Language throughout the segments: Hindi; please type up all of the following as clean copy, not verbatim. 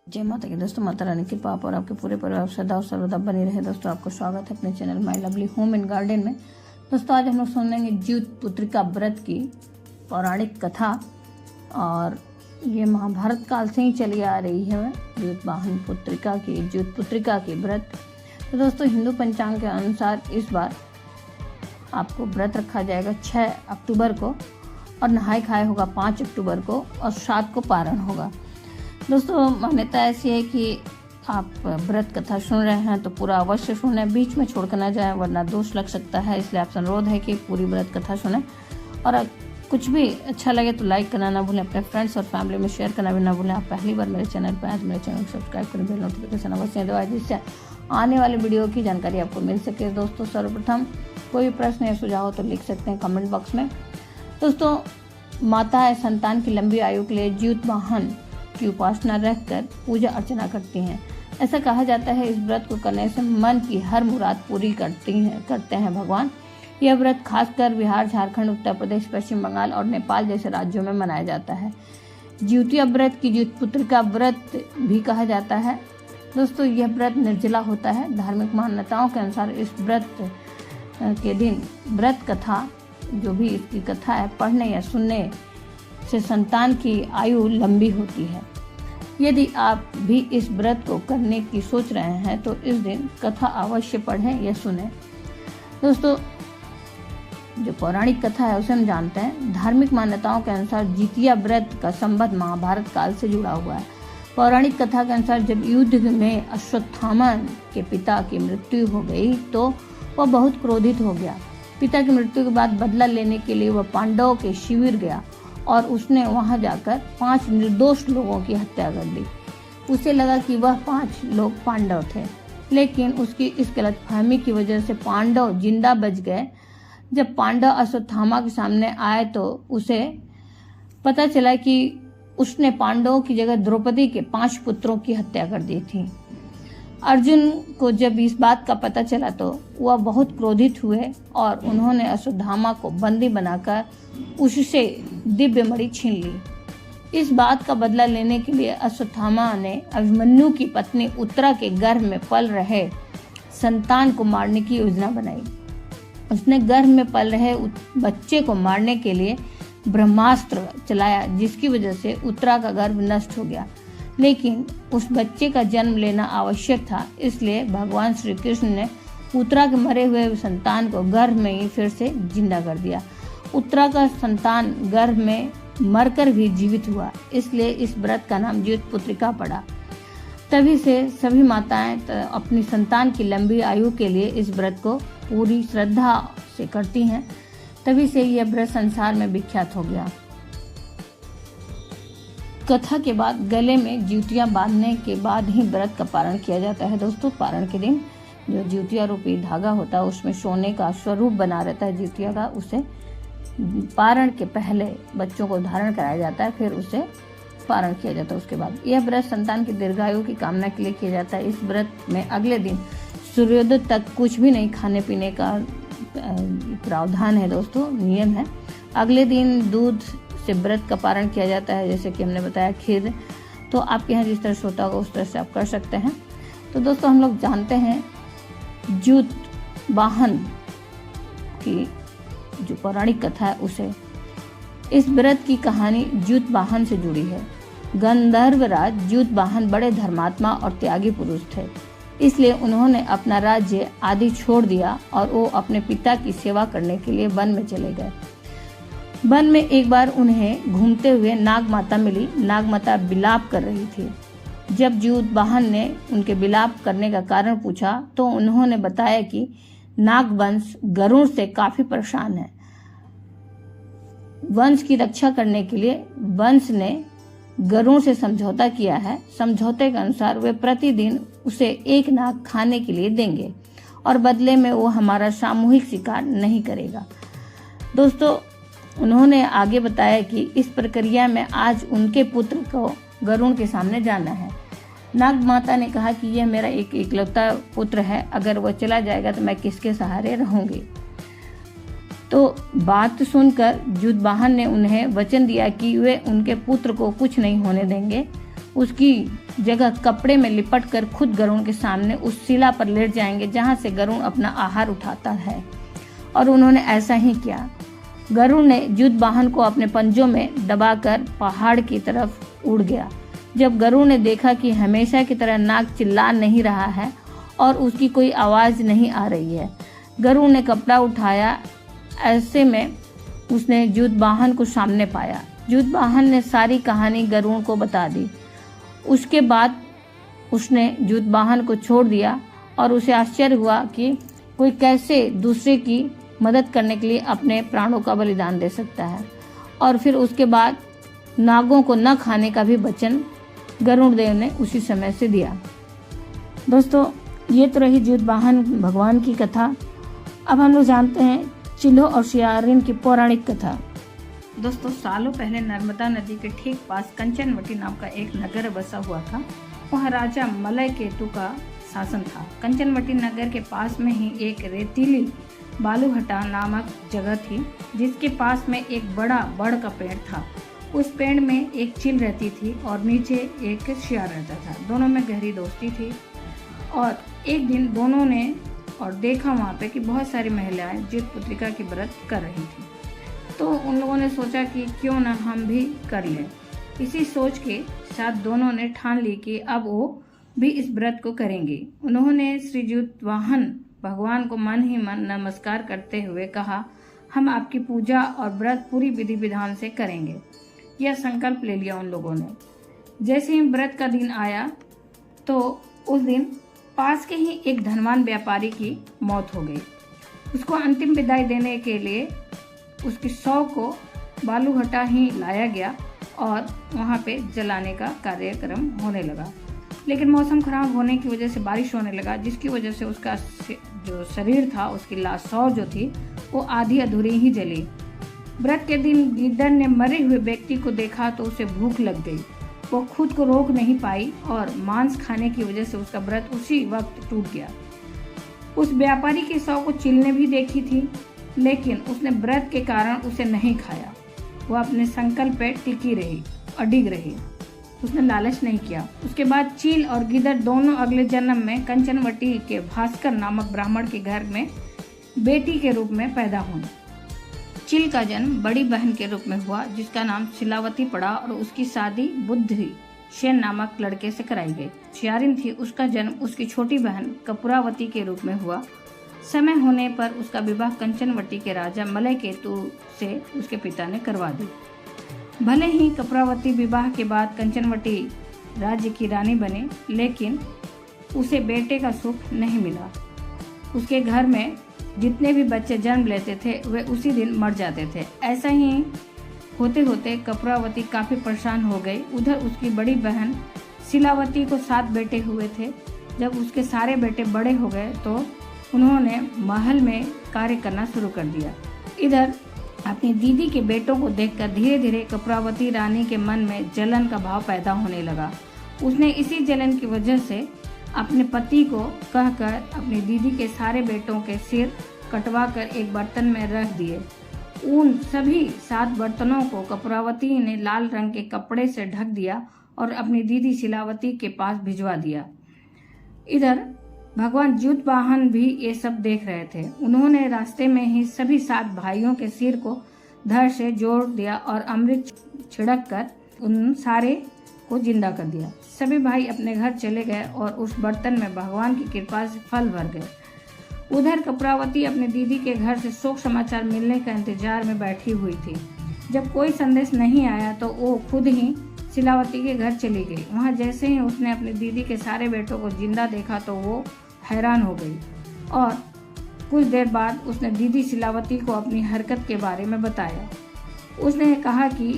जय माता की दोस्तों, माता रानी की पाप और आपके पूरे परिवार सदा और सर्वदा बनी रहे। दोस्तों आपको स्वागत है अपने channel my lovely home and garden में। दोस्तों आज हम लोग सुनेंगे ज्यूत पुत्रिका व्रत की पौराणिक कथा, और ये महाभारत काल से ही चली आ रही है ज्यूत पुत्रिका की व्रत। तो दोस्तों हिंदू पंचांग के अनुसार इस बार आपको व्रत रखा जाएगा 6 अक्टूबर को, और नहाय खाए होगा 5 अक्टूबर को, और 7 को पारण होगा। दोस्तों मान्यता ऐसी है कि आप व्रत कथा सुन रहे हैं तो पूरा अवश्य सुने, बीच में छोड़कर ना जाए वरना दोष लग सकता है। इसलिए आपसे अनुरोध है कि पूरी व्रत कथा सुने, और कुछ भी अच्छा लगे तो लाइक करना ना भूलें, अपने फ्रेंड्स और फैमिली में शेयर करना भी ना भूलें। आप पहली बार मेरे चैनल पर आए तो मेरे चैनल को सब्सक्राइब करें, बेल नोटिफिकेशन अवश्य दबाएं जिससे आने वाले वीडियो की जानकारी आपको मिल सके। दोस्तों सर्वप्रथम कोई भी प्रश्न या सुझाव हो तो लिख सकते हैं कमेंट बॉक्स में। दोस्तों माताएं संतान की लंबी आयु के लिए ज्यूत वाहन की उपासना रखकर पूजा अर्चना करती हैं। ऐसा कहा जाता है इस व्रत को करने से मन की हर मुराद पूरी करते हैं भगवान। यह व्रत खासकर बिहार, झारखंड, उत्तर प्रदेश, पश्चिम बंगाल और नेपाल जैसे राज्यों में मनाया जाता है। ज्यूतिया व्रत की ज्यूत पुत्रिका व्रत भी कहा जाता है। दोस्तों यह व्रत निर्जला होता है। धार्मिक मान्यताओं के अनुसार इस व्रत के दिन व्रत कथा, जो भी इसकी कथा है, पढ़ने या सुनने से संतान की आयु लंबी होती है। यदि आप भी इस व्रत को करने की सोच रहे हैं तो इस दिन कथा अवश्य पढ़ें या सुनें। दोस्तों जो पौराणिक कथा है उसे हम जानते हैं। धार्मिक मान्यताओं के अनुसार ज्यूतिया व्रत का संबंध महाभारत काल से जुड़ा हुआ है। पौराणिक कथा के अनुसार जब युद्ध में अश्वत्थामा के पिता की मृत्यु हो गई तो वह बहुत क्रोधित हो गया। पिता की मृत्यु के बाद बदला लेने के लिए वह पांडवों के शिविर गया और उसने वहां जाकर 5 निर्दोष लोगों की हत्या कर दी। उसे लगा कि वह 5 लोग पांडव थे, लेकिन उसकी इस गलतफहमी की वजह से पांडव जिंदा बच गए। जब पांडव अश्वत्थामा के सामने आए तो उसे पता चला कि उसने पांडवों की जगह द्रौपदी के 5 पुत्रों की हत्या कर दी थी। अर्जुन को जब इस बात का पता चला तो वह बहुत क्रोधित हुए और उन्होंने अश्वत्थामा को बंदी बनाकर उससे दिव्य मणि छीन ली। इस बात का बदला लेने के लिए अश्वत्थामा ने अभिमन्यु की पत्नी उत्तरा के गर्भ में पल रहे संतान को मारने की योजना बनाई। उसने गर्भ में पल रहे बच्चे को मारने के लिए ब्रह्मास्त्र चलाया, जिसकी वजह से उत्तरा का गर्भ नष्ट हो गया। लेकिन उस बच्चे का जन्म लेना आवश्यक था, इसलिए भगवान श्री कृष्ण ने उत्तरा के मरे हुए संतान को गर्भ में ही फिर से जिंदा कर दिया। उत्तरा का संतान गर्भ में मरकर भी जीवित हुआ, इसलिए इस व्रत का नाम ज्यूत पुत्रिका पड़ा। तभी से सभी माताएं अपनी संतान की लंबी आयु के लिए इस व्रत को पूरी श्रद्धा से करती हैं। तभी से यह व्रत संसार में विख्यात हो गया। कथा के बाद गले में ज्यूतिया बांधने के बाद ही व्रत का पारण किया जाता है। दोस्तों पारण के दिन जो ज्यूतिया रूपी धागा होता है उसमें सोने का स्वरूप बना रहता है ज्यूतिया का, उसे पारण के पहले बच्चों को धारण कराया जाता है, फिर उसे पारण किया जाता है। उसके बाद यह व्रत संतान की दीर्घायु की कामना के लिए किया जाता है। इस व्रत में अगले दिन सूर्योदय तक कुछ भी नहीं खाने पीने का प्रावधान है। दोस्तों नियम है। अगले दिन दूध से व्रत का पारण किया जाता है, जैसे कि हमने बताया खीर। तो आपके यहाँ जिस तरह से होता होगा उस तरह से आप कर सकते हैं। तो दोस्तों हम लोग जानते हैं ज्यूत वाहन की जो पौराणिक कथा है उसे। इस व्रत की कहानी ज्यूत वाहन से जुड़ी है। गंधर्वराज ज्यूत वाहन बड़े धर्मात्मा और त्यागी पुरुष थे, इसलिए उन्होंने अपना राज्य आदि छोड़ दिया और वो अपने पिता की सेवा करने के लिए वन में चले गए। वन में एक बार उन्हें घूमते हुए नाग माता मिली। नाग माता विलाप कर रही थी। जब ज्यूत वाहन ने उनके विलाप करने का कारण पूछा तो उन्होंने बताया कि नाग वंश गरुड़ से काफी परेशान है। वंश की रक्षा करने के लिए वंश ने गरुड़ से समझौता किया है। समझौते के अनुसार वे प्रतिदिन उसे एक नाग खाने के लिए देंगे और बदले में वो हमारा सामूहिक शिकार नहीं करेगा। दोस्तों उन्होंने आगे बताया कि इस प्रक्रिया में आज उनके पुत्र को गरुड़ के सामने जाना है। नाग माता ने कहा कि यह मेरा एक इकलौता पुत्र है, अगर वह चला जाएगा तो मैं किसके सहारे रहूंगी। तो बात सुनकर ज्यूत वाहन ने उन्हें वचन दिया कि वे उनके पुत्र को कुछ नहीं होने देंगे। उसकी जगह कपड़े में लिपट कर खुद गरुड़ के सामने उस शिला पर लेट जाएंगे जहां से गरुड़ अपना आहार उठाता है। और उन्होंने ऐसा ही किया। गरुड़ ने ज्यूतवाहन को अपने पंजों में दबाकर पहाड़ की तरफ उड़ गया। जब गरुड़ ने देखा कि हमेशा की तरह नाग चिल्ला नहीं रहा है और उसकी कोई आवाज नहीं आ रही है, गरुड़ ने कपड़ा उठाया। ऐसे में उसने ज्यूतवाहन को सामने पाया। ज्यूतवाहन ने सारी कहानी गरुड़ को बता दी। उसके बाद उसने ज्यूतवाहन को छोड़ दिया और उसे आश्चर्य हुआ कि कोई कैसे दूसरे की मदद करने के लिए अपने प्राणों का बलिदान दे सकता है। और फिर उसके बाद नागों को न खाने का भी वचन गरुड़ देव ने उसी समय से दिया। दोस्तों, ये तो रही ज्यूतवाहन भगवान की कथा। अब हम लोग जानते हैं चिल्हो और शियारिन की पौराणिक कथा। दोस्तों, सालों पहले नर्मदा नदी के ठीक पास कंचनवटी नाम का एक नगर बसा हुआ था। वहाँ राजा मलय केतु का शासन था। कंचनवटी नगर के पास में ही एक रेतीली बालूहटा नामक जगह थी, जिसके पास में एक बड़ा बड़ का पेड़ था। उस पेड़ में एक चील रहती थी और नीचे एक शियार रहता था। दोनों में गहरी दोस्ती थी। और एक दिन दोनों ने और देखा वहाँ पे कि बहुत सारी महिलाएं ज्यूतपुत्रिका की व्रत कर रही थी। तो उन लोगों ने सोचा कि क्यों ना हम भी कर लें। इसी सोच के साथ दोनों ने ठान ली कि अब वो भी इस व्रत को करेंगे। उन्होंने श्री ज्यूतवाहन भगवान को मन ही मन नमस्कार करते हुए कहा, हम आपकी पूजा और व्रत पूरी विधि विधान से करेंगे। यह संकल्प ले लिया उन लोगों ने। जैसे ही व्रत का दिन आया तो उस दिन पास के ही एक धनवान व्यापारी की मौत हो गई। उसको अंतिम विदाई देने के लिए उसकी शव को बालूहटा ही लाया गया और वहाँ पे जलाने का कार्यक्रम होने लगा। लेकिन मौसम खराब होने की वजह से बारिश होने लगा, जिसकी वजह से उसका जो शरीर था, उसकी लाश शव जो थी, वो आधी अधूरी ही जली। व्रत के दिन गिद्दड़ ने मरे हुए व्यक्ति को देखा तो उसे भूख लग गई। वो खुद को रोक नहीं पाई और मांस खाने की वजह से उसका व्रत उसी वक्त टूट गया। उस व्यापारी के शव को चील ने भी देखी थी, लेकिन उसने व्रत के कारण उसे नहीं खाया। वो अपने संकल्प पे टिकी रही, अडिग रही। उसने लालच नहीं किया। उसके बाद चील और गिद्दड़ दोनों अगले जन्म में कंचनवटी के भास्कर नामक ब्राह्मण के घर में बेटी के रूप में पैदा हुई। चील का जन्म बड़ी बहन के रूप में हुआ, जिसका नाम शिलावती पड़ा और उसकी शादी बुद्धि सेन नामक लड़के से कराई गई। शियारिन थी, उसका जन्म उसकी छोटी बहन कपूरावती के रूप में हुआ। समय होने पर उसका विवाह कंचनवटी के राजा मलय केतु से उसके पिता ने करवा दी। भले ही कपूरावती विवाह के बाद कंचनवटी राज्य की रानी बने, लेकिन उसे बेटे का सुख नहीं मिला। उसके घर में जितने भी बच्चे जन्म लेते थे वे उसी दिन मर जाते थे। ऐसा ही होते होते कपूरावती काफी परेशान हो गई। उधर उसकी बड़ी बहन शिलावती को 7 बेटे हुए थे। जब उसके सारे बेटे बड़े हो गए तो उन्होंने महल में कार्य करना शुरू कर दिया। इधर अपनी दीदी के बेटों को देखकर धीरे धीरे कपूरावती रानी के मन में जलन का भाव पैदा होने लगा। उसने इसी जलन की वजह से अपने पति को कहकर अपनी दीदी के सारे बेटों के सिर कटवा कर एक बर्तन में रख दिए। उन सभी 7 बर्तनों को कपूरावती ने लाल रंग के कपड़े से ढक दिया और अपनी दीदी शिलावती के पास भिजवा दिया। इधर भगवान ज्यूतवाहन भी ये सब देख रहे थे। उन्होंने रास्ते में ही सभी 7 भाइयों के सिर को धड़ से जोड़ दिया और अमृत छिड़क कर उन सारे को जिंदा कर दिया। सभी भाई अपने घर चले गए और उस बर्तन में भगवान की कृपा से फल भर गए। उधर कपूरावती अपने दीदी के घर से शोक समाचार मिलने का इंतजार में बैठी हुई थी। जब कोई संदेश नहीं आया तो वो खुद ही शिलावती के घर चली गई। वहाँ जैसे ही उसने अपनी दीदी के सारे बेटों को जिंदा देखा तो वो हैरान हो गई और कुछ देर बाद उसने दीदी शिलावती को अपनी हरकत के बारे में बताया। उसने कहा कि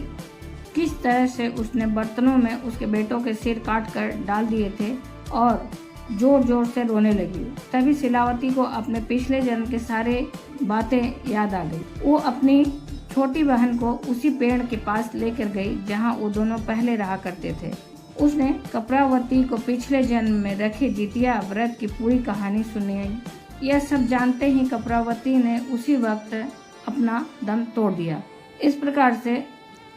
किस तरह से उसने बर्तनों में उसके बेटों के सिर काट कर डाल दिए थे और जोर जोर से रोने लगी। तभी शिलावती को अपने पिछले जन्म के सारे बातें याद आ गई। वो अपनी छोटी बहन को उसी पेड़ के पास लेकर गई जहां वो दोनों पहले रहा करते थे। उसने कपूरावती को पिछले जन्म में रखे जितिया व्रत की पूरी कहानी सुनाई। यह सब जानते ही कपूरावती ने उसी वक्त अपना दम तोड़ दिया। इस प्रकार से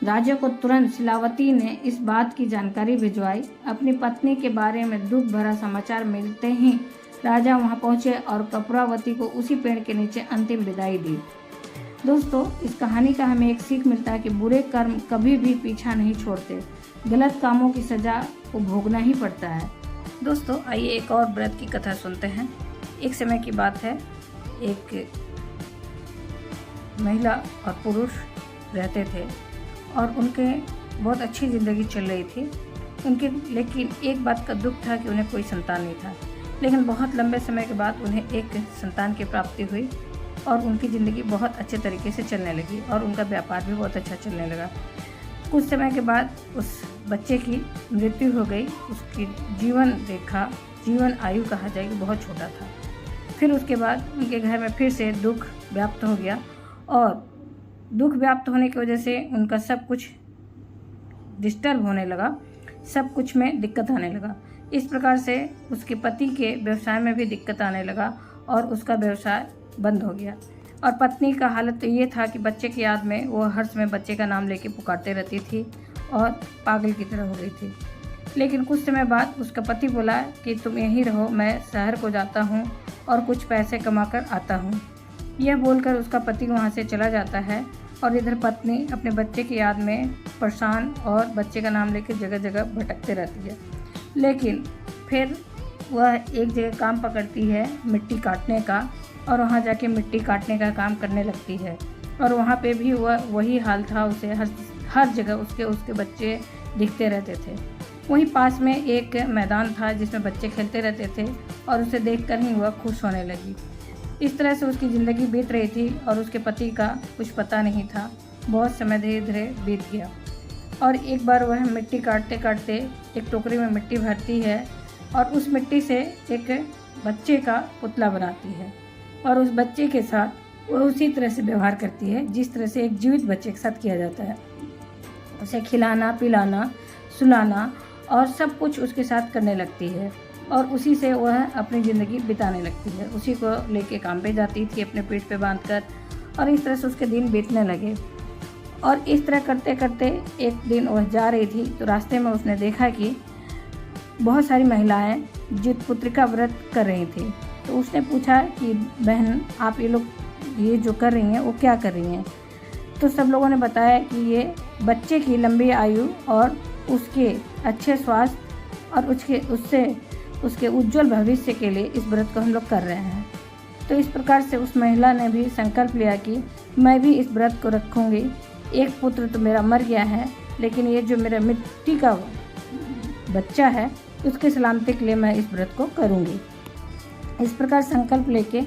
राजा को तुरंत शिलावती ने इस बात की जानकारी भिजवाई। अपनी पत्नी के बारे में दुख भरा समाचार मिलते ही राजा वहां पहुंचे और कपूरावती को उसी पेड़ के नीचे अंतिम विदाई दी। दोस्तों, इस कहानी का हमें एक सीख मिलता है कि बुरे कर्म कभी भी पीछा नहीं छोड़ते, गलत कामों की सजा को भोगना ही पड़ता है। दोस्तों, आइए एक और व्रत की कथा सुनते हैं। एक समय की बात है, एक महिला और पुरुष रहते थे और उनके बहुत अच्छी ज़िंदगी चल रही थी उनके, लेकिन एक बात का दुख था कि उन्हें कोई संतान नहीं था। लेकिन बहुत लंबे समय के बाद उन्हें एक संतान की प्राप्ति हुई और उनकी ज़िंदगी बहुत अच्छे तरीके से चलने लगी और उनका व्यापार भी बहुत अच्छा चलने लगा। कुछ समय के बाद उस बच्चे की मृत्यु हो गई। उसकी जीवन आयु कहा जाए कि बहुत छोटा था। फिर उसके बाद उनके घर में फिर से दुख व्याप्त हो गया और दुख व्याप्त होने की वजह से उनका सब कुछ डिस्टर्ब होने लगा, सब कुछ में दिक्कत आने लगा। इस प्रकार से उसके पति के व्यवसाय में भी दिक्कत आने लगा और उसका व्यवसाय बंद हो गया। और पत्नी का हालत तो ये था कि बच्चे की याद में वो हर समय बच्चे का नाम लेके पुकारते रहती थी और पागल की तरह हो गई थी। लेकिन कुछ समय बाद उसका पति बोला कि तुम यहीं रहो, मैं शहर को जाता हूँ और कुछ पैसे कमा कर आता हूँ। यह बोलकर उसका पति वहाँ से चला जाता है और इधर पत्नी अपने बच्चे की याद में परेशान और बच्चे का नाम लेकर जगह जगह भटकते रहती है। लेकिन फिर वह एक जगह काम पकड़ती है मिट्टी काटने का और वहाँ जाके मिट्टी काटने का काम करने लगती है। और वहाँ पे भी वही हाल था, उसे हर जगह उसके बच्चे दिखते रहते थे। वहीं पास में एक मैदान था जिसमें बच्चे खेलते रहते थे और उसे देखकर ही वह खुश होने लगी। इस तरह से उसकी ज़िंदगी बीत रही थी और उसके पति का कुछ पता नहीं था। बहुत समय धीरे धीरे बीत गया और एक बार वह मिट्टी काटते काटते एक टोकरी में मिट्टी भरती है और उस मिट्टी से एक बच्चे का पुतला बनाती है और उस बच्चे के साथ वह उसी तरह से व्यवहार करती है जिस तरह से एक जीवित बच्चे के साथ किया जाता है। उसे खिलाना, पिलाना, सुलाना और सब कुछ उसके साथ करने लगती है और उसी से वह अपनी ज़िंदगी बिताने लगती है। उसी को लेके काम पे जाती थी अपने पीठ पे बांधकर और इस तरह से उसके दिन बीतने लगे। और इस तरह करते करते एक दिन वह जा रही थी तो रास्ते में उसने देखा कि बहुत सारी महिलाएं जितपुत्रिका व्रत कर रही थी। तो उसने पूछा कि बहन, आप ये जो कर रही हैं वो क्या कर रही हैं? तो सब लोगों ने बताया कि ये बच्चे की लंबी आयु और उसके अच्छे स्वास्थ्य और उसके उज्जवल भविष्य के लिए इस व्रत को हम लोग कर रहे हैं। तो इस प्रकार से उस महिला ने भी संकल्प लिया कि मैं भी इस व्रत को रखूँगी। एक पुत्र तो मेरा मर गया है, लेकिन ये जो मेरा मिट्टी का बच्चा है उसके सलामती के लिए मैं इस व्रत को करूँगी। इस प्रकार संकल्प लेके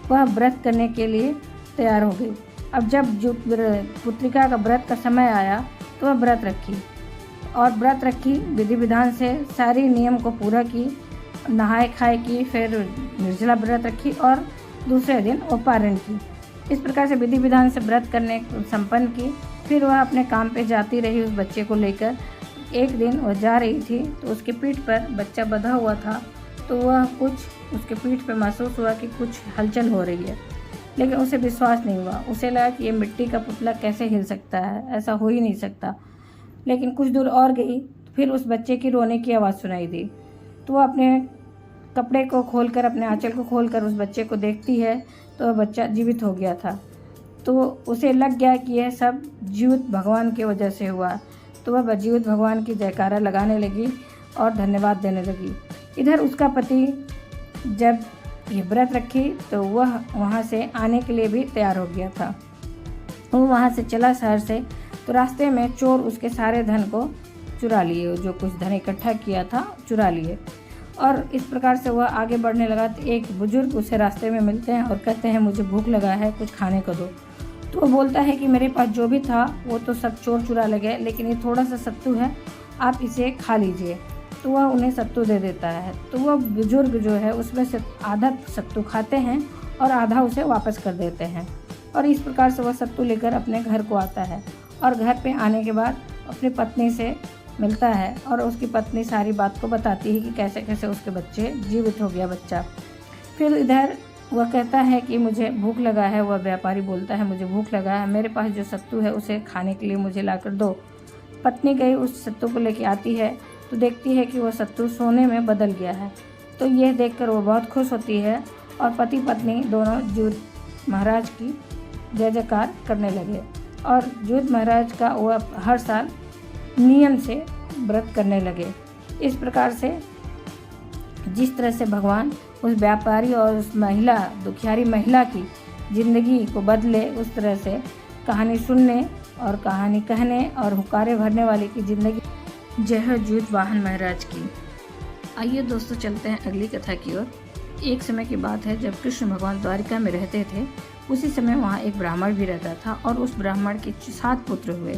वह व्रत करने के लिए तैयार हो गई। अब जब जो पुत्रिका का व्रत का समय आया तो वह व्रत रखी, विधि विधान से सारी नियम को पूरा की, नहाए खाए की, फिर निर्जला व्रत रखी और दूसरे दिन वो पारण की। इस प्रकार से विधि विधान से व्रत करने संपन्न की। फिर वह अपने काम पे जाती रही उस बच्चे को लेकर। एक दिन वह जा रही थी तो उसके पीठ पर बच्चा बंधा हुआ था, तो वह कुछ उसके पीठ पर महसूस हुआ कि कुछ हलचल हो रही है, लेकिन उसे विश्वास नहीं हुआ। उसे लगा कि ये मिट्टी का पुतला कैसे हिल सकता है, ऐसा हो ही नहीं सकता। लेकिन कुछ दूर और गई, फिर उस बच्चे की रोने की आवाज़ सुनाई दी। तो वह अपने कपड़े को खोलकर, अपने आंचल को खोलकर उस बच्चे को देखती है तो वह बच्चा जीवित हो गया था। तो उसे लग गया कि यह सब जीवित भगवान की वजह से हुआ। तो वह जीवित भगवान की जयकारा लगाने लगी और धन्यवाद देने लगी। इधर उसका पति जब ये व्रत रखी तो वह वहाँ से आने के लिए भी तैयार हो गया था। वो वहाँ से चला शहर से, तो रास्ते में चोर उसके सारे धन को चुरा लिए, जो कुछ धन इकट्ठा किया था चुरा लिए। और इस प्रकार से वह आगे बढ़ने लगा तो एक बुजुर्ग उसे रास्ते में मिलते हैं और कहते हैं मुझे भूख लगा है, कुछ खाने को दो। तो वो बोलता है कि मेरे पास जो भी था वो तो सब चोर चुरा ले गए, लेकिन ये थोड़ा सा सत्तू है, आप इसे खा लीजिए। तो वह उन्हें सत्तू दे देता है। तो वह बुजुर्ग जो है उसमें से आधा सत्तू खाते हैं और आधा उसे वापस कर देते हैं। और इस प्रकार से वह सत्तू लेकर अपने घर को आता है और घर पे आने के बाद अपनी पत्नी से मिलता है और उसकी पत्नी सारी बात को बताती है कि कैसे कैसे उसके बच्चे जीवित हो गया बच्चा। फिर इधर वह कहता है कि मुझे भूख लगा है, वह व्यापारी बोलता है मुझे भूख लगा है, मेरे पास जो सत्तू है उसे खाने के लिए मुझे लाकर दो। पत्नी गई उस सत्तू को लेके आती है तो देखती है कि वह सत्तू सोने में बदल गया है। तो यह देखकर वो बहुत खुश होती है और पति पत्नी दोनों जूत महाराज की जय जयकार करने लगे और जूत महाराज का वह हर साल नियम से व्रत करने लगे। इस प्रकार से जिस तरह से भगवान उस व्यापारी और उस महिला, दुखियारी महिला की ज़िंदगी को बदले, उस तरह से कहानी सुनने और कहानी कहने और हुक्कारे भरने वाले की ज़िंदगी जय हो जूत वाहन महाराज की। आइए दोस्तों चलते हैं अगली कथा की ओर। एक समय की बात है जब कृष्ण भगवान द्वारिका में रहते थे। उसी समय वहाँ एक ब्राह्मण भी रहता था और उस ब्राह्मण के 7 पुत्र हुए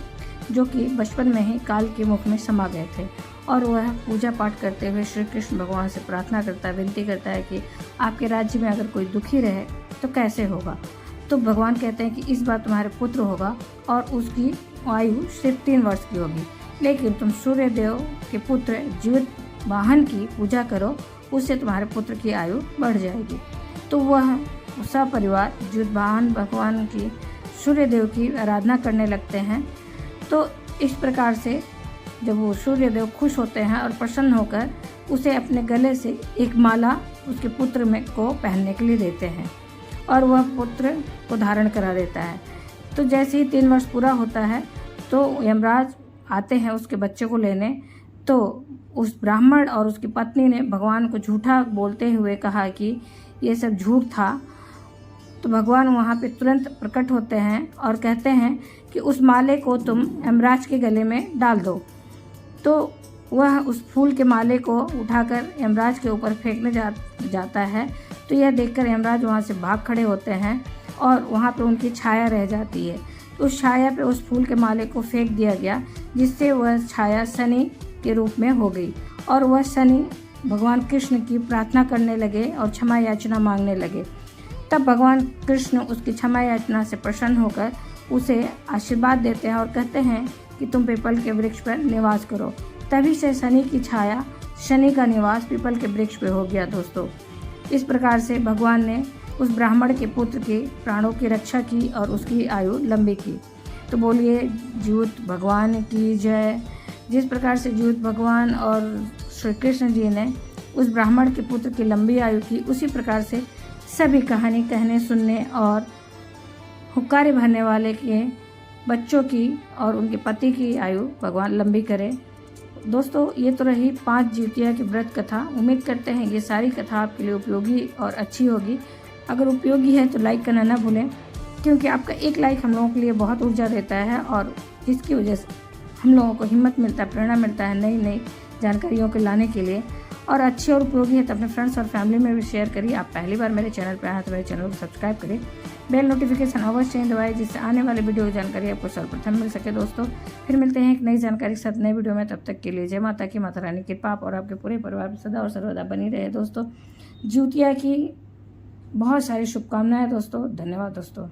जो कि बचपन में ही काल के मुख में समा गए थे। और वह पूजा पाठ करते हुए श्री कृष्ण भगवान से प्रार्थना करता है, विनती करता है कि आपके राज्य में अगर कोई दुखी रहे तो कैसे होगा। तो भगवान कहते हैं कि इस बार तुम्हारे पुत्र होगा और उसकी आयु सिर्फ 3 वर्ष की होगी, लेकिन तुम सूर्य देव के पुत्र जीवित वाहन की पूजा करो, उससे तुम्हारे पुत्र की आयु बढ़ जाएगी। तो वह सपरिवार जीवित वाहन भगवान की सूर्य देव की आराधना करने लगते हैं। तो इस प्रकार से जब वो सूर्य देव खुश होते हैं और प्रसन्न होकर उसे अपने गले से एक माला उसके पुत्र में को पहनने के लिए देते हैं और वह पुत्र को धारण करा देता है। तो जैसे ही 3 वर्ष पूरा होता है तो यमराज आते हैं उसके बच्चे को लेने। तो उस ब्राह्मण और उसकी पत्नी ने भगवान को झूठा बोलते हुए कहा कि ये सब झूठ था। तो भगवान वहाँ पे तुरंत प्रकट होते हैं और कहते हैं कि उस माले को तुम यमराज के गले में डाल दो। तो वह उस फूल के माले को उठाकर यमराज के ऊपर फेंकने जाता है। तो यह देखकर यमराज वहाँ से भाग खड़े होते हैं और वहाँ पे उनकी छाया रह जाती है। तो उस छाया पे उस फूल के माले को फेंक दिया गया, जिससे वह छाया शनि के रूप में हो गई और वह शनि भगवान कृष्ण की प्रार्थना करने लगे और क्षमा याचना मांगने लगे। तब भगवान कृष्ण उसकी क्षमा याचना से प्रसन्न होकर उसे आशीर्वाद देते हैं और कहते हैं कि तुम पीपल के वृक्ष पर निवास करो। तभी से शनि की छाया, शनि का निवास पीपल के वृक्ष पे हो गया दोस्तों। इस प्रकार से भगवान ने उस ब्राह्मण के पुत्र के प्राणों की रक्षा की और उसकी आयु लंबी की। तो बोलिए जूत भगवान की जय। जिस प्रकार से जूत भगवान और श्री कृष्ण जी ने उस ब्राह्मण के पुत्र की लंबी आयु की, उसी प्रकार से सभी कहानी कहने, सुनने और हुक्कारे भरने वाले के बच्चों की और उनके पति की आयु भगवान लंबी करे। दोस्तों ये तो रही 5 ज्योतिया की व्रत कथा। उम्मीद करते हैं ये सारी कथा आपके लिए उपयोगी और अच्छी होगी। अगर उपयोगी है तो लाइक करना ना भूलें, क्योंकि आपका एक लाइक हम लोगों के लिए बहुत ऊर्जा देता है और जिसकी वजह से हम लोगों को हिम्मत मिलता है, प्रेरणा मिलता है नई नई जानकारियों को लाने के लिए। और अच्छी और उपयोगी है तो अपने फ्रेंड्स और फैमिली में भी शेयर करिए। आप पहली बार मेरे चैनल पर आए हैं तो मेरे चैनल को सब्सक्राइब करिए, बेल नोटिफिकेशन अवश्य दबाइए, जिससे आने वाले वीडियो की जानकारी आपको सर्वप्रथम मिल सके। दोस्तों फिर मिलते हैं एक नई जानकारी के साथ नई वीडियो में। तब तक के लिए जय माता की, माता रानी की कृपा और आपके पूरे परिवार में सदा और सर्वदा बनी रहे। दोस्तों ज्योतिया की बहुत सारी शुभकामनाएं दोस्तों। धन्यवाद दोस्तों।